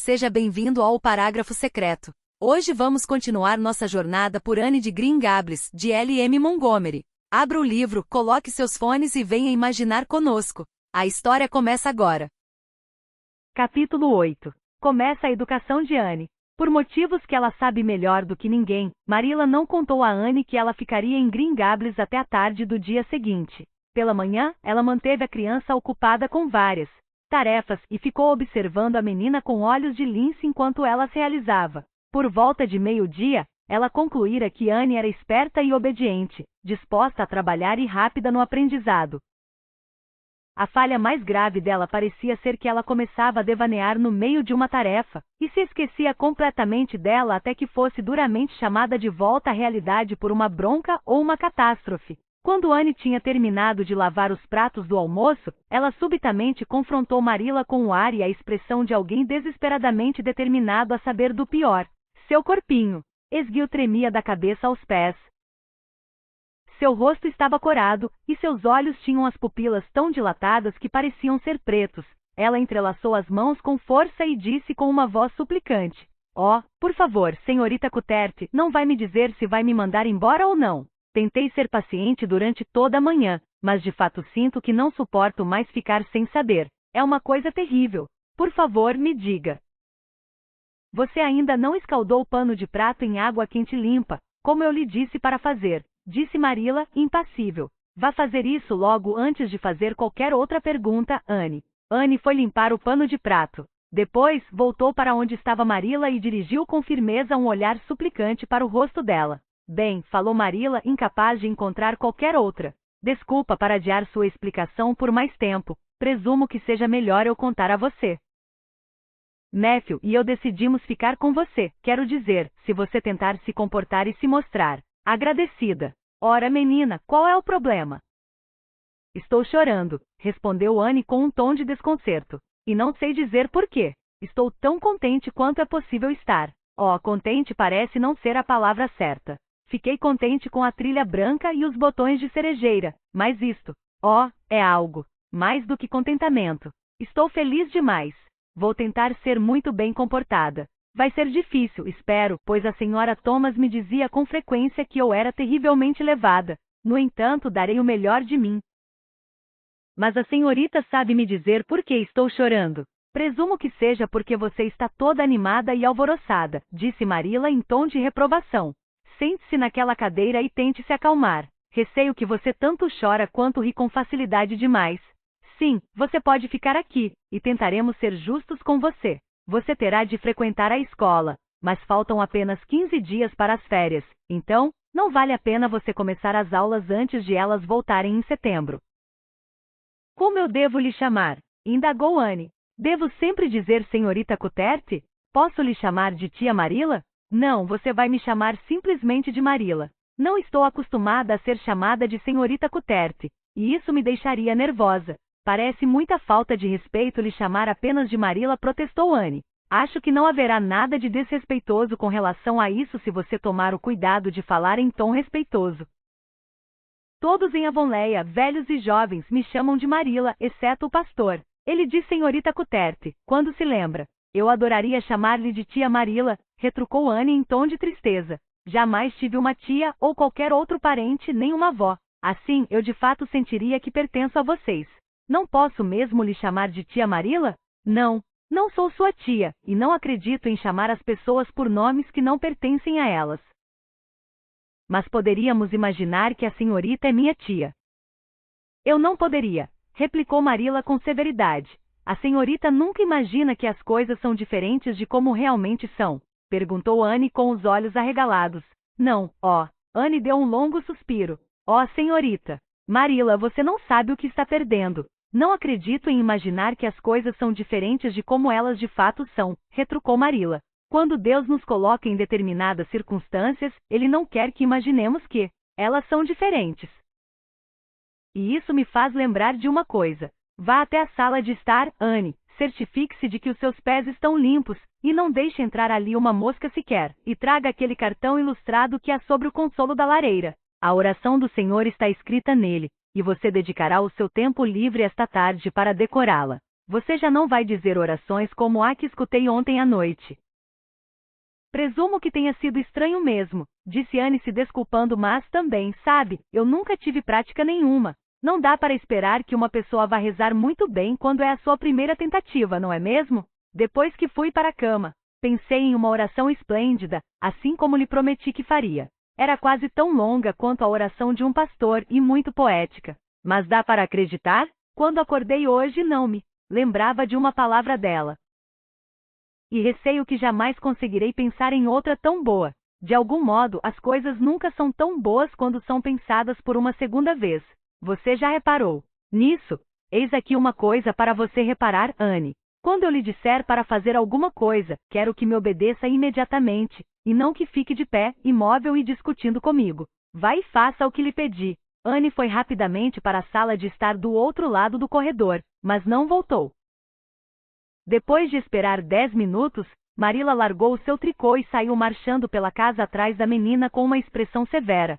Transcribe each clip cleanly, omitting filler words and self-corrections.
Seja bem-vindo ao Parágrafo Secreto. Hoje vamos continuar nossa jornada por Anne de Green Gables, de L.M. Montgomery. Abra o livro, coloque seus fones e venha imaginar conosco. A história começa agora. Capítulo 8. Começa a educação de Anne. Por motivos que ela sabe melhor do que ninguém, Marilla não contou a Anne que ela ficaria em Green Gables até a tarde do dia seguinte. Pela manhã, ela manteve a criança ocupada com várias tarefas e ficou observando a menina com olhos de lince enquanto ela as realizava. Por volta de meio-dia, ela concluíra que Anne era esperta e obediente, disposta a trabalhar e rápida no aprendizado. A falha mais grave dela parecia ser que ela começava a devanear no meio de uma tarefa, e se esquecia completamente dela até que fosse duramente chamada de volta à realidade por uma bronca ou uma catástrofe. Quando Anne tinha terminado de lavar os pratos do almoço, ela subitamente confrontou Marilla com o ar e a expressão de alguém desesperadamente determinado a saber do pior. Seu corpinho esguio tremia da cabeça aos pés. Seu rosto estava corado, e seus olhos tinham as pupilas tão dilatadas que pareciam ser pretos. Ela entrelaçou as mãos com força e disse com uma voz suplicante: "Oh, por favor, senhorita Cuthert, não vai me dizer se vai me mandar embora ou não. Tentei ser paciente durante toda a manhã, mas de fato sinto que não suporto mais ficar sem saber. É uma coisa terrível. Por favor, me diga. Você ainda não escaldou o pano de prato em água quente limpa, como eu lhe disse para fazer", disse Marilla, impassível. "Vá fazer isso logo antes de fazer qualquer outra pergunta, Anne." Anne foi limpar o pano de prato. Depois, voltou para onde estava Marilla e dirigiu com firmeza um olhar suplicante para o rosto dela. "Bem", falou Marilla, incapaz de encontrar qualquer outra desculpa para adiar sua explicação por mais tempo. "Presumo que seja melhor eu contar a você. Matthew e eu decidimos ficar com você, quero dizer, se você tentar se comportar e se mostrar agradecida." "Ora, menina, qual é o problema?" "Estou chorando", respondeu Anne com um tom de desconcerto. "E não sei dizer por quê. Estou tão contente quanto é possível estar." "Oh, contente parece não ser a palavra certa. Fiquei contente com a trilha branca e os botões de cerejeira, mas isto, é algo mais do que contentamento. Estou feliz demais. Vou tentar ser muito bem comportada. Vai ser difícil, espero, pois a senhora Thomas me dizia com frequência que eu era terrivelmente levada. No entanto, darei o melhor de mim." "Mas a senhorita sabe me dizer por que estou chorando?" "Presumo que seja porque você está toda animada e alvoroçada", disse Marilla em tom de reprovação. "Sente-se naquela cadeira e tente se acalmar. Receio que você tanto chora quanto ri com facilidade demais. Sim, você pode ficar aqui, e tentaremos ser justos com você. Você terá de frequentar a escola, mas faltam apenas 15 dias para as férias, então, não vale a pena você começar as aulas antes de elas voltarem em setembro." "Como eu devo lhe chamar?" indagou Anne. "Devo sempre dizer senhorita Cuthert? Posso lhe chamar de tia Marilla?" "Não, você vai me chamar simplesmente de Marilla. Não estou acostumada a ser chamada de senhorita Cuthert, e isso me deixaria nervosa. Parece muita falta de respeito lhe chamar apenas de Marilla", protestou Anne. "Acho que não haverá nada de desrespeitoso com relação a isso se você tomar o cuidado de falar em tom respeitoso. Todos em Avonlea, velhos e jovens, me chamam de Marilla, exceto o pastor. Ele diz senhorita Cuthert, quando se lembra." "Eu adoraria chamar-lhe de tia Marilla", retrucou Anne em tom de tristeza. "Jamais tive uma tia ou qualquer outro parente, nem uma avó. Assim, eu de fato sentiria que pertenço a vocês. Não posso mesmo lhe chamar de tia Marilla? Não, não sou sua tia, e não acredito em chamar as pessoas por nomes que não pertencem a elas. Mas poderíamos imaginar que a senhorita é minha tia." "Eu não poderia", replicou Marilla com severidade. "A senhorita nunca imagina que as coisas são diferentes de como realmente são?" perguntou Anne com os olhos arregalados. "Não, Anne deu um longo suspiro. Senhorita Marilla, você não sabe o que está perdendo. Não acredito em imaginar que as coisas são diferentes de como elas de fato são", retrucou Marilla. "Quando Deus nos coloca em determinadas circunstâncias, Ele não quer que imaginemos que elas são diferentes. E isso me faz lembrar de uma coisa. Vá até a sala de estar, Anne, certifique-se de que os seus pés estão limpos, e não deixe entrar ali uma mosca sequer, e traga aquele cartão ilustrado que há sobre o consolo da lareira. A oração do Senhor está escrita nele, e você dedicará o seu tempo livre esta tarde para decorá-la. Você já não vai dizer orações como a que escutei ontem à noite. Presumo que tenha sido estranho mesmo, disse Anne se desculpando, mas também, sabe, eu nunca tive prática nenhuma. Não dá para esperar que uma pessoa vá rezar muito bem quando é a sua primeira tentativa, não é mesmo? Depois que fui para a cama, pensei em uma oração esplêndida, assim como lhe prometi que faria. Era quase tão longa quanto a oração de um pastor e muito poética. Mas dá para acreditar? Quando acordei hoje não me lembrava de uma palavra dela. E receio que jamais conseguirei pensar em outra tão boa. De algum modo, as coisas nunca são tão boas quando são pensadas por uma segunda vez. Você já reparou nisso? Eis aqui uma coisa para você reparar, Anne. Quando eu lhe disser para fazer alguma coisa, quero que me obedeça imediatamente, e não que fique de pé, imóvel e discutindo comigo. Vá e faça o que lhe pedi. Anne foi rapidamente para a sala de estar do outro lado do corredor, mas não voltou. Depois de esperar 10 minutos, Marilla largou o seu tricô e saiu marchando pela casa atrás da menina com uma expressão severa.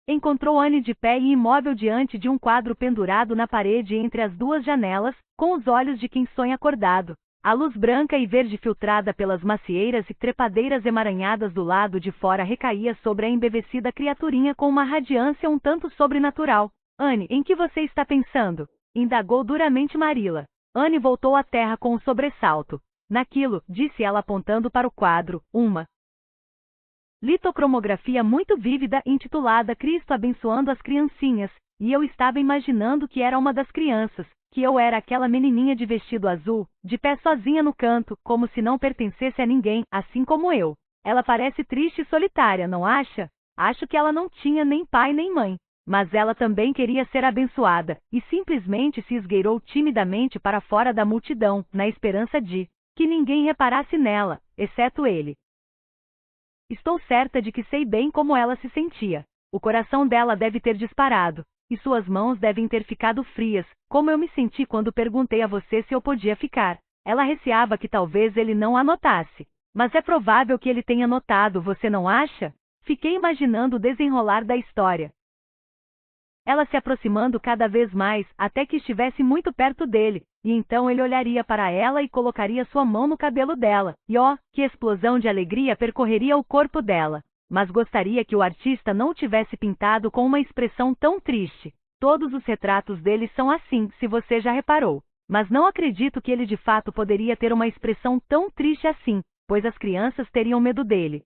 Encontrou Anne de pé e imóvel diante de um quadro pendurado na parede entre as duas janelas, com os olhos de quem sonha acordado. A luz branca e verde filtrada pelas macieiras e trepadeiras emaranhadas do lado de fora recaía sobre a embevecida criaturinha com uma radiância um tanto sobrenatural. Anne, em que você está pensando? Indagou duramente Marilla. Anne voltou à terra com um sobressalto. Naquilo, disse ela apontando para o quadro, uma litocromografia muito vívida intitulada Cristo abençoando as criancinhas, e eu estava imaginando que era uma das crianças, que eu era aquela menininha de vestido azul, de pé sozinha no canto, como se não pertencesse a ninguém, assim como eu. Ela parece triste e solitária, não acha? Acho que ela não tinha nem pai nem mãe. Mas ela também queria ser abençoada, e simplesmente se esgueirou timidamente para fora da multidão, na esperança de que ninguém reparasse nela, exceto ele. Estou certa de que sei bem como ela se sentia. O coração dela deve ter disparado, e suas mãos devem ter ficado frias, como eu me senti quando perguntei a você se eu podia ficar. Ela receava que talvez ele não a notasse. Mas é provável que ele tenha notado, você não acha? Fiquei imaginando o desenrolar da história. Ela se aproximando cada vez mais, até que estivesse muito perto dele, e então ele olharia para ela e colocaria sua mão no cabelo dela, e que explosão de alegria percorreria o corpo dela. Mas gostaria que o artista não o tivesse pintado com uma expressão tão triste. Todos os retratos dele são assim, se você já reparou. Mas não acredito que ele de fato poderia ter uma expressão tão triste assim, pois as crianças teriam medo dele.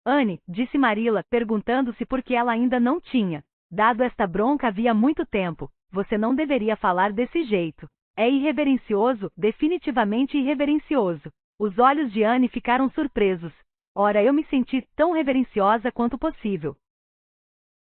Anne, disse Marilla, perguntando-se por que ela ainda não tinha dado esta bronca havia muito tempo. Você não deveria falar desse jeito. É irreverencioso, definitivamente irreverencioso. Os olhos de Anne ficaram surpresos. Ora, eu me senti tão reverenciosa quanto possível.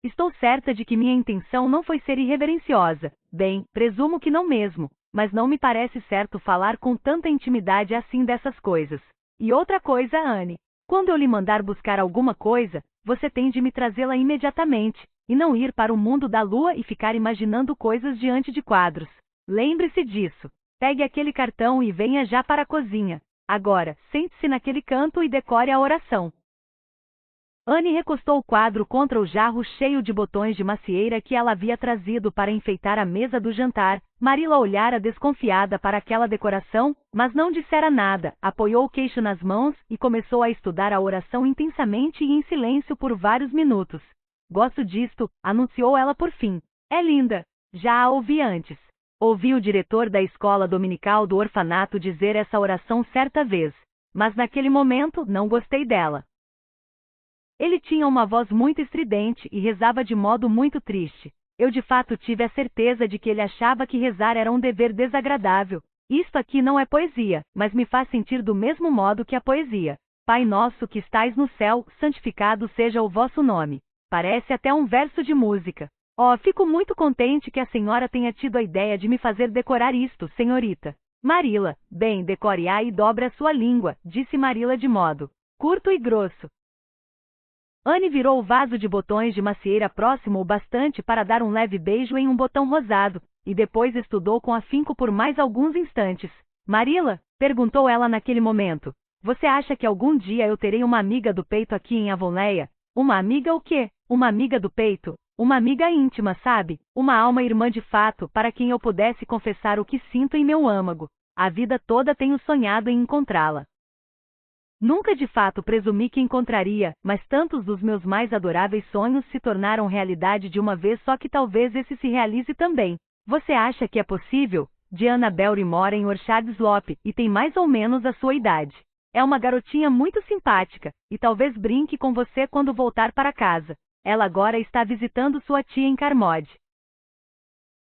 Estou certa de que minha intenção não foi ser irreverenciosa. Bem, presumo que não mesmo, mas não me parece certo falar com tanta intimidade assim dessas coisas. E outra coisa, Anne, quando eu lhe mandar buscar alguma coisa, você tem de me trazê-la imediatamente, e não ir para o mundo da lua e ficar imaginando coisas diante de quadros. Lembre-se disso. Pegue aquele cartão e venha já para a cozinha. Agora, sente-se naquele canto e decore a oração. Anne recostou o quadro contra o jarro cheio de botões de macieira que ela havia trazido para enfeitar a mesa do jantar. Marilla olhara desconfiada para aquela decoração, mas não dissera nada, apoiou o queixo nas mãos e começou a estudar a oração intensamente e em silêncio por vários minutos. Gosto disto, anunciou ela por fim. É linda. Já a ouvi antes. Ouvi o diretor da escola dominical do orfanato dizer essa oração certa vez, mas naquele momento não gostei dela. Ele tinha uma voz muito estridente e rezava de modo muito triste. Eu de fato tive a certeza de que ele achava que rezar era um dever desagradável. Isto aqui não é poesia, mas me faz sentir do mesmo modo que a poesia. Pai nosso que estais no céu, santificado seja o vosso nome. Parece até um verso de música. Fico muito contente que a senhora tenha tido a ideia de me fazer decorar isto, senhorita. Marilla, bem, decore-a e dobre a sua língua, disse Marilla de modo curto e grosso. Anne virou o vaso de botões de macieira próximo o bastante para dar um leve beijo em um botão rosado, e depois estudou com afinco por mais alguns instantes. Marilla, perguntou ela naquele momento, você acha que algum dia eu terei uma amiga do peito aqui em Avonlea? Uma amiga o quê? Uma amiga do peito? Uma amiga íntima, sabe? Uma alma irmã de fato, para quem eu pudesse confessar o que sinto em meu âmago. A vida toda tenho sonhado em encontrá-la. Nunca de fato presumi que encontraria, mas tantos dos meus mais adoráveis sonhos se tornaram realidade de uma vez só que talvez esse se realize também. Você acha que é possível? Diana Belry mora em Orchard Slope e tem mais ou menos a sua idade. É uma garotinha muito simpática, e talvez brinque com você quando voltar para casa. Ela agora está visitando sua tia em Carmode.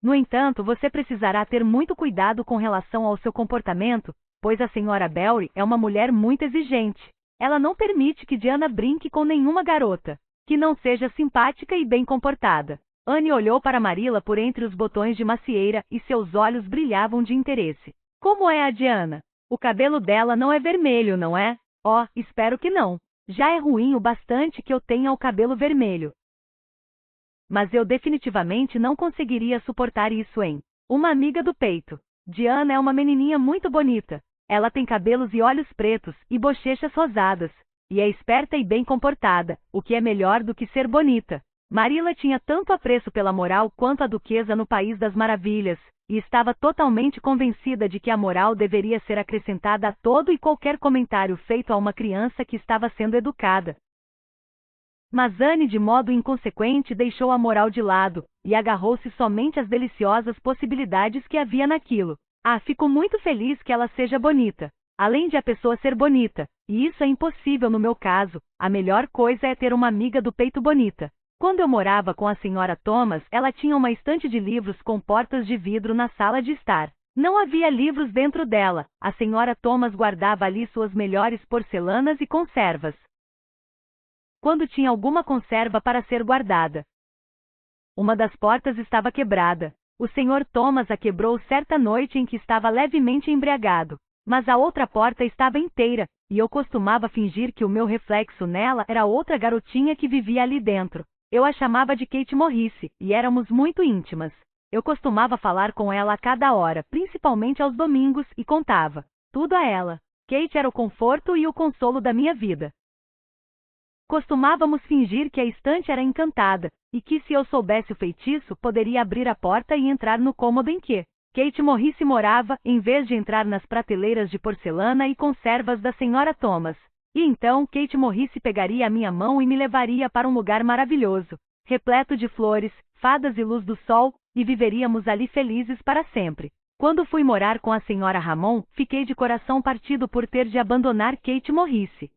No entanto, você precisará ter muito cuidado com relação ao seu comportamento, pois a senhora Belry é uma mulher muito exigente. Ela não permite que Diana brinque com nenhuma garota que não seja simpática e bem comportada. Anne olhou para Marilla por entre os botões de macieira e seus olhos brilhavam de interesse. Como é a Diana? O cabelo dela não é vermelho, não é? Oh, espero que não. Já é ruim o bastante que eu tenha o cabelo vermelho. Mas eu definitivamente não conseguiria suportar isso em uma amiga do peito. Diana é uma menininha muito bonita. Ela tem cabelos e olhos pretos e bochechas rosadas. E é esperta e bem comportada, o que é melhor do que ser bonita. Marilla tinha tanto apreço pela moral quanto a duquesa no País das Maravilhas, e estava totalmente convencida de que a moral deveria ser acrescentada a todo e qualquer comentário feito a uma criança que estava sendo educada. Mas Anne, de modo inconsequente, deixou a moral de lado, e agarrou-se somente às deliciosas possibilidades que havia naquilo. Ah, fico muito feliz que ela seja bonita. Além de a pessoa ser bonita, e isso é impossível no meu caso, a melhor coisa é ter uma amiga do peito bonita. Quando eu morava com a senhora Thomas, ela tinha uma estante de livros com portas de vidro na sala de estar. Não havia livros dentro dela. A senhora Thomas guardava ali suas melhores porcelanas e conservas. Quando tinha alguma conserva para ser guardada, uma das portas estava quebrada. O senhor Thomas a quebrou certa noite em que estava levemente embriagado, mas a outra porta estava inteira, e eu costumava fingir que o meu reflexo nela era outra garotinha que vivia ali dentro. Eu a chamava de Kate Morrice, e éramos muito íntimas. Eu costumava falar com ela a cada hora, principalmente aos domingos, e contava tudo a ela. Kate era o conforto e o consolo da minha vida. Costumávamos fingir que a estante era encantada, e que se eu soubesse o feitiço, poderia abrir a porta e entrar no cômodo em que Kate Morrice morava, em vez de entrar nas prateleiras de porcelana e conservas da senhora Thomas. E então Kate Morrice pegaria a minha mão e me levaria para um lugar maravilhoso, repleto de flores, fadas e luz do sol, e viveríamos ali felizes para sempre. Quando fui morar com a senhora Ramon, fiquei de coração partido por ter de abandonar Kate Morrice.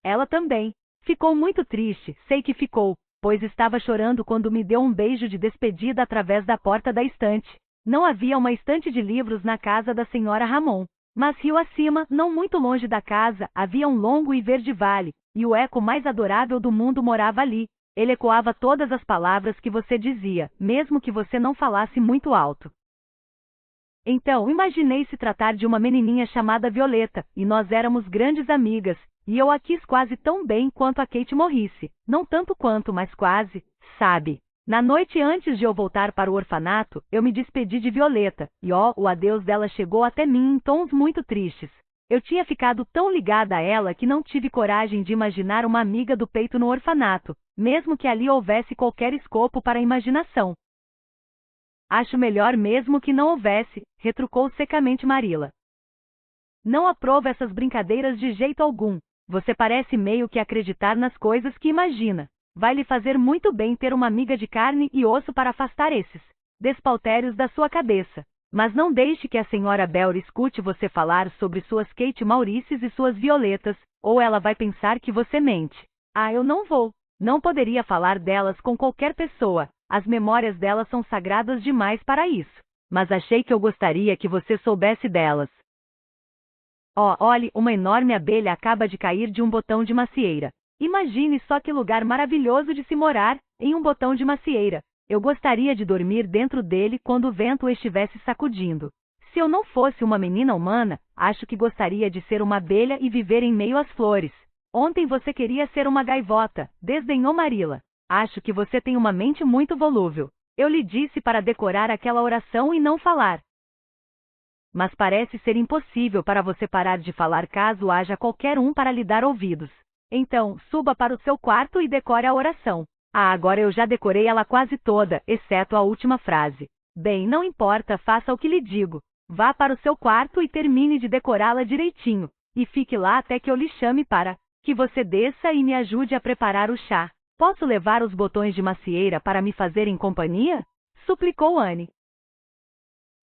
Ela também. Ficou muito triste, sei que ficou, pois estava chorando quando me deu um beijo de despedida através da porta da estante. Não havia uma estante de livros na casa da senhora Ramon, mas rio acima, não muito longe da casa, havia um longo e verde vale, e o eco mais adorável do mundo morava ali. Ele ecoava todas as palavras que você dizia, mesmo que você não falasse muito alto. Então, imaginei se tratar de uma menininha chamada Violeta, e nós éramos grandes amigas, e eu a quis quase tão bem quanto a Kate Morrice, não tanto quanto, mas quase, sabe? Na noite antes de eu voltar para o orfanato, eu me despedi de Violeta, e o adeus dela chegou até mim em tons muito tristes. Eu tinha ficado tão ligada a ela que não tive coragem de imaginar uma amiga do peito no orfanato, mesmo que ali houvesse qualquer escopo para a imaginação. Acho melhor mesmo que não houvesse, retrucou secamente Marilla. Não aprovo essas brincadeiras de jeito algum. Você parece meio que acreditar nas coisas que imagina. Vai lhe fazer muito bem ter uma amiga de carne e osso para afastar esses despauterios da sua cabeça. Mas não deixe que a senhora Belry escute você falar sobre suas Kate Maurices e suas Violetas, ou ela vai pensar que você mente. Ah, eu não vou. Não poderia falar delas com qualquer pessoa. As memórias delas são sagradas demais para isso. Mas achei que eu gostaria que você soubesse delas. Olhe, uma enorme abelha acaba de cair de um botão de macieira. Imagine só que lugar maravilhoso de se morar, em um botão de macieira. Eu gostaria de dormir dentro dele quando o vento o estivesse sacudindo. Se eu não fosse uma menina humana, acho que gostaria de ser uma abelha e viver em meio às flores. Ontem você queria ser uma gaivota, desdenhou Marilla. Acho que você tem uma mente muito volúvel. Eu lhe disse para decorar aquela oração e não falar. Mas parece ser impossível para você parar de falar caso haja qualquer um para lhe dar ouvidos. Então, suba para o seu quarto e decore a oração. Ah, agora eu já decorei ela quase toda, exceto a última frase. Bem, não importa, faça o que lhe digo. Vá para o seu quarto e termine de decorá-la direitinho. E fique lá até que eu lhe chame para que você desça e me ajude a preparar o chá. Posso levar os botões de macieira para me fazerem companhia? Suplicou Anne.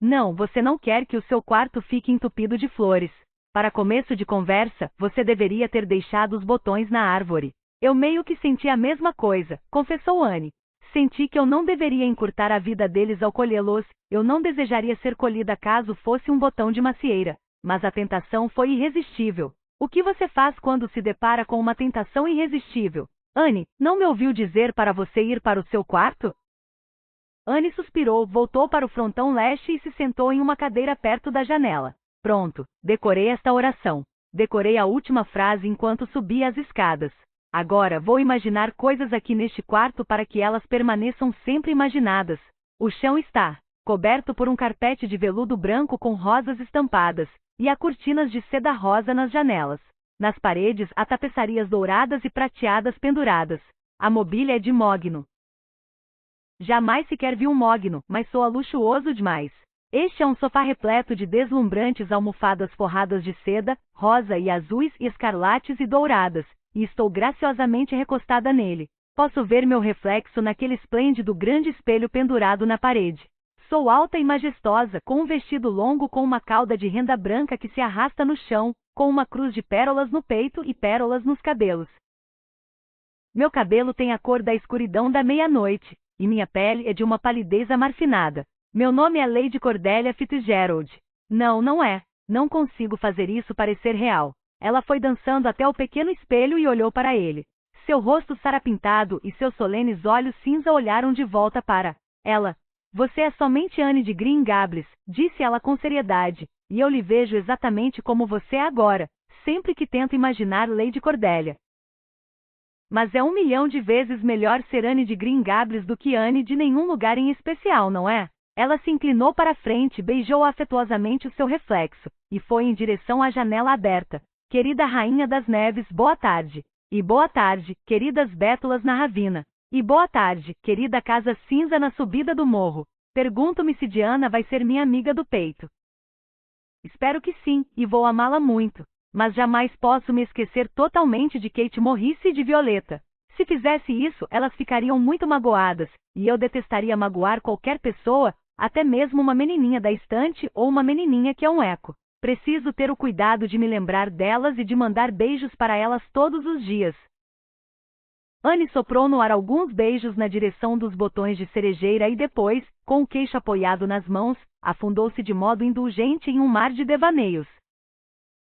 Não, você não quer que o seu quarto fique entupido de flores. Para começo de conversa, você deveria ter deixado os botões na árvore. Eu meio que senti a mesma coisa, confessou Anne. Senti que eu não deveria encurtar a vida deles ao colhê-los, eu não desejaria ser colhida caso fosse um botão de macieira. Mas a tentação foi irresistível. O que você faz quando se depara com uma tentação irresistível? Anne, não me ouviu dizer para você ir para o seu quarto? Anne suspirou, voltou para o frontão leste e se sentou em uma cadeira perto da janela. Pronto, decorei esta oração. Decorei a última frase enquanto subia as escadas. Agora vou imaginar coisas aqui neste quarto para que elas permaneçam sempre imaginadas. O chão está coberto por um carpete de veludo branco com rosas estampadas, e há cortinas de seda rosa nas janelas. Nas paredes há tapeçarias douradas e prateadas penduradas. A mobília é de mogno. Jamais sequer vi um mogno, mas soa luxuoso demais. Este é um sofá repleto de deslumbrantes almofadas forradas de seda, rosa e azuis e escarlates e douradas, e estou graciosamente recostada nele. Posso ver meu reflexo naquele esplêndido grande espelho pendurado na parede. Sou alta e majestosa, com um vestido longo com uma cauda de renda branca que se arrasta no chão, com uma cruz de pérolas no peito e pérolas nos cabelos. Meu cabelo tem a cor da escuridão da meia-noite, e minha pele é de uma palidez amarfinada. Meu nome é Lady Cordelia Fitzgerald. Não, não é. Não consigo fazer isso parecer real. Ela foi dançando até o pequeno espelho e olhou para ele. Seu rosto sarapintado e seus solenes olhos cinza olharam de volta para ela. Você é somente Anne de Green Gables, disse ela com seriedade, e eu lhe vejo exatamente como você é agora, sempre que tento imaginar Lady Cordelia. Mas é 1.000.000 de vezes melhor ser Anne de Green Gables do que Anne de nenhum lugar em especial, não é? Ela se inclinou para a frente, beijou afetuosamente o seu reflexo, e foi em direção à janela aberta. Querida Rainha das Neves, boa tarde. E boa tarde, queridas bétulas na ravina. E boa tarde, querida casa cinza na subida do morro. Pergunto-me se Diana vai ser minha amiga do peito. Espero que sim, e vou amá-la muito. Mas jamais posso me esquecer totalmente de Kate Morris e de Violeta. Se fizesse isso, elas ficariam muito magoadas, e eu detestaria magoar qualquer pessoa, até mesmo uma menininha da estante ou uma menininha que é um eco. Preciso ter o cuidado de me lembrar delas e de mandar beijos para elas todos os dias. Anne soprou no ar alguns beijos na direção dos botões de cerejeira e depois, com o queixo apoiado nas mãos, afundou-se de modo indulgente em um mar de devaneios.